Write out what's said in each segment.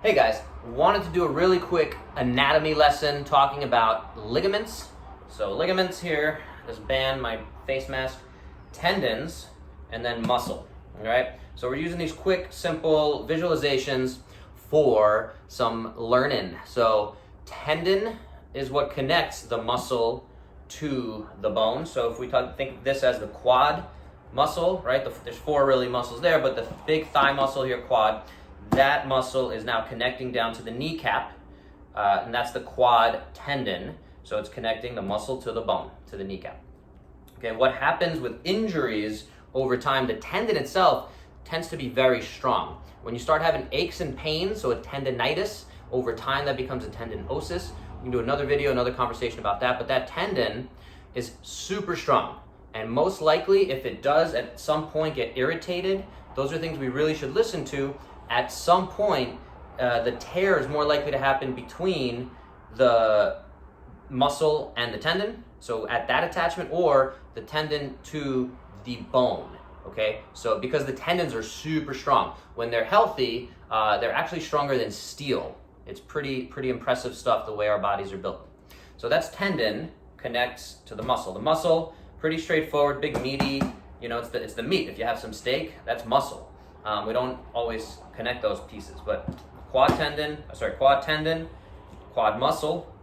Hey guys, wanted to do a really quick anatomy lesson talking about ligaments. So ligaments here, this band, my face mask, tendons, and then muscle, all right? So we're using these quick, simple visualizations for some learning. So tendon is what connects the muscle to the bone. So if we think of this as the quad muscle, right? There's four really muscles there, but the big thigh muscle here, quad, that muscle is now connecting down to the kneecap, and that's the quad tendon. So it's connecting the muscle to the bone, to the kneecap. Okay, what happens with injuries over time, the tendon itself tends to be very strong. When you start having aches and pains, so a tendinitis, over time that becomes a tendinosis. We can do another video, another conversation about that, but that tendon is super strong. And most likely, if it does at some point get irritated, those are things we really should listen to. At some point, the tear is more likely to happen between the muscle and the tendon, so at that attachment, or the tendon to the bone, okay? So because the tendons are super strong, when they're healthy, they're actually stronger than steel. It's pretty impressive stuff, the way our bodies are built. So that's tendon connects to the muscle. The muscle, pretty straightforward, big meaty, it's the meat. If you have some steak, that's muscle. We don't always connect those pieces, but quad tendon, quad muscle.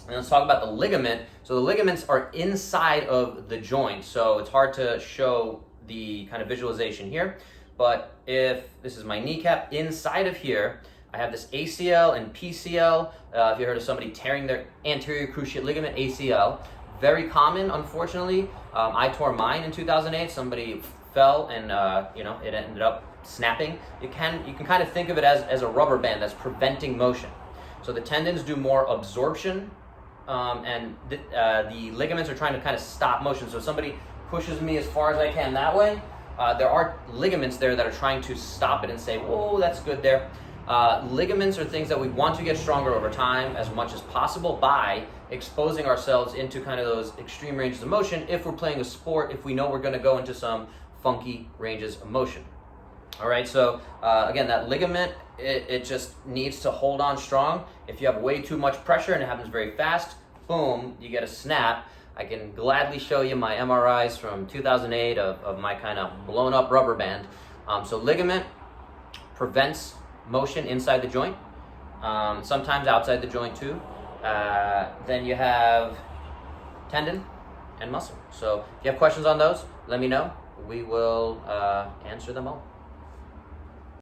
And let's talk about the ligament. So the ligaments are inside of the joint, so it's hard to show the kind of visualization here. But if this is my kneecap, inside of here, I have this ACL and PCL. If you heard of somebody tearing their anterior cruciate ligament, ACL, very common, unfortunately. I tore mine in 2008. Somebody fell and it ended up snapping. You can kind of think of it as a rubber band that's preventing motion. So the tendons do more absorption, and the ligaments are trying to kind of stop motion. So if somebody pushes me as far as I can that way, there are ligaments there that are trying to stop it and say, whoa, that's good there. Ligaments are things that we want to get stronger over time as much as possible by exposing ourselves into kind of those extreme ranges of motion. If we're playing a sport, if we know we're going to go into some funky ranges of motion. All right, so again, that ligament, it just needs to hold on strong. If you have way too much pressure and it happens very fast, boom, you get a snap. I can gladly show you my MRIs from 2008 of my kind of blown up rubber band. So ligament prevents motion inside the joint, sometimes outside the joint too. Then you have tendon and muscle. So if you have questions on those, let me know. We will answer them all.